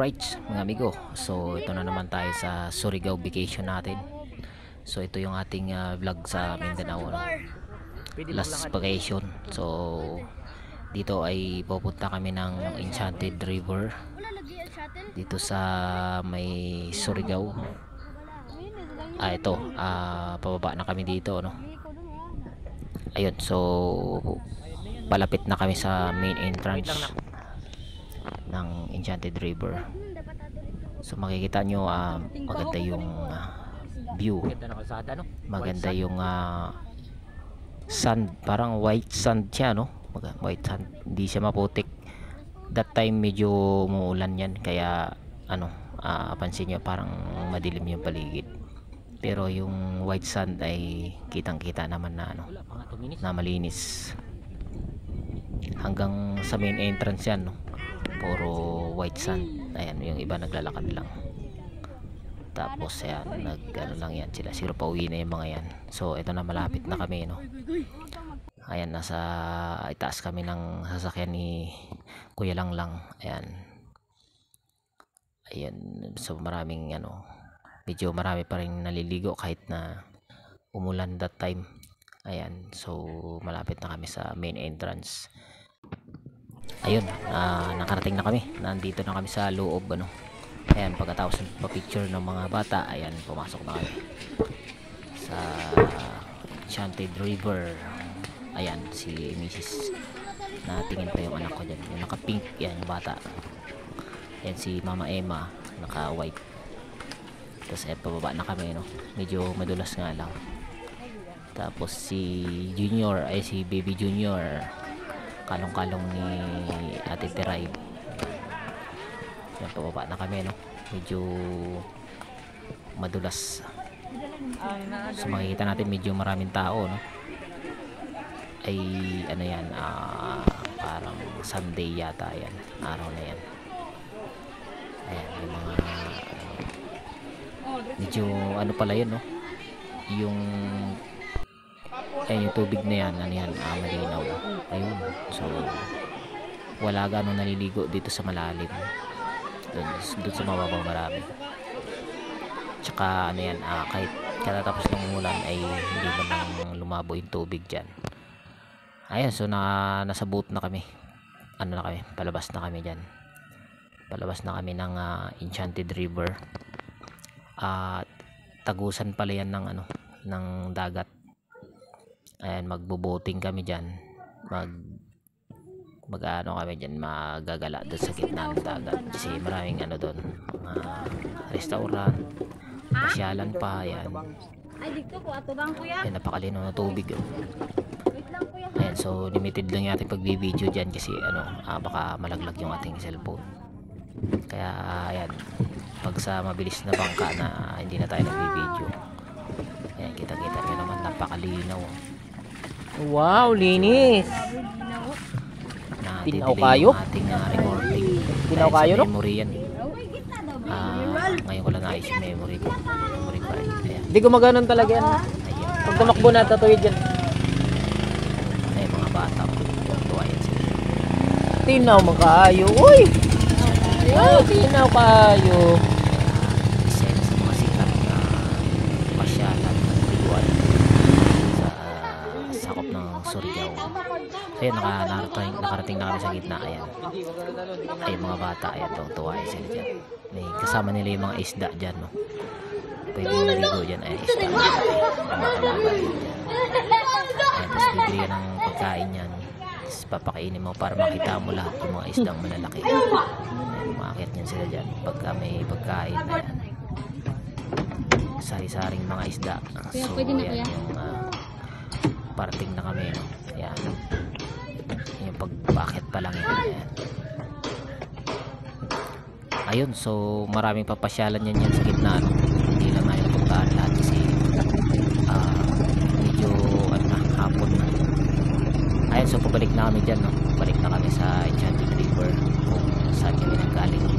Alright mga amigo, so ito na naman tayo sa Surigao vacation natin. So ito yung ating vlog sa Mindanao, no? Last vacation. So dito ay pupunta kami ng Enchanted River dito sa may Surigao. Ito pababa na kami dito, no? Ayun, so palapit na kami sa main entrance ng Enchanted River. So makikita nyo maganda yung view, maganda yung sand, parang white sand siya, no? White sand, hindi siya maputik. That time medyo muulan yan, kaya pansin nyo parang madilim yung paligid, pero yung white sand ay kitang kita naman na na malinis. Hanggang sa main entrance yan, no? Puro white sand. Ayan, yung iba naglalakad lang. Tapos ayan, lang yan sila. Siro pa uwi na yung mga yan. So ito na, malapit na kami, no? Ayan, nasa itaas kami ng sasakyan ni Kuya Langlang. Ayan. Ayan, so maraming medyo marami pa rin naliligo kahit na umulan that time. Ayan, so malapit na kami sa main entrance. Ayun, nakarating na kami. Nandito na kami sa loob, Ayan, pagkatapos pa-picture ng mga bata, ayan, pumasok na kami sa Enchanted River. Ayan, si Mrs. Natingin pa yung anak ko dyan, yung naka-pink, yan yung bata. Ayan si Mama Emma, naka-white. Tapos pababa na kami, medyo madulas nga lang. Tapos si Junior, si Baby Junior, kalong-kalong ni Ate Teray. Yan, pababa na kami, medyo madulas. So makikita natin medyo maraming tao, ay yan, parang Sunday yata yan, araw na yan. Ayan, yung mga medyo pala yun, yung yung tubig na yan, malinaw. Ayun, so wala ganong naliligo dito sa malalim. Doon sa mababang marami. Tsaka kahit katatapos ng umulan ay hindi naman lumabo yung tubig dyan. Ayun, so nasa boat na kami. Palabas na kami dyan. Palabas na kami ng Enchanted River. Tagusan pala yan ng dagat. Ayan, magbo-boating kami dyan. Kami dyan, magagala doon sa gitna ng dagat. Kasi maraming doon, mga restaurant, pasyalan pa. Ayan. Ayan, napakalino na tubig. Ayan, so limited lang yung ating pagbibideo dyan kasi baka malaglag yung ating cellphone. Kaya ayan, pag sa mabilis na bangka na hindi na tayo nagbibideo. Ayan, kita-kita nyo naman, napakalinaw. Wow, linis. Tinaw kayo? Ating recording. Tinaw kayo, no? Memory yan. Ngayon ko lang naayos yung memory ko. Memory card. Ayan. Hindi gumaganon talaga yan. Ayan. Pag tumakbo na, tatuwid yan. Ay, mga bata ko. Tuwa yan sila. Tinaw mo kayo. Uy! Tinaw kayo. Isa yan sa mga sikat na pasyalan at biguan sa sakop ng Surigao. Ayan, nakarating na kami sa gitna. Ayan, ay mga bata, ayan, tuwa sila dyan. May kasama nila yung mga isda dyan, pwede yung naligo dyan, ay isda, maalaga yun dyan. Ayan, tapos bibigyan ng pagkain yan, tapos papakainin mo para makita mo lahat yung mga isdang malalaki. Ayan, umakit yan sila dyan pagka may pagkain. Ayan, sari-saring mga isda. So ayan, yung parting na kami, ayan, yung pagbakit pa lang yun. Ayun, so maraming papasyalan yan sa gitna, hindi lang namin napuntaan lahat kasi medyo hapon na. Ayun, so pabalik na kami dyan, balik na kami sa Enchanted River kung saan kami nanggaling.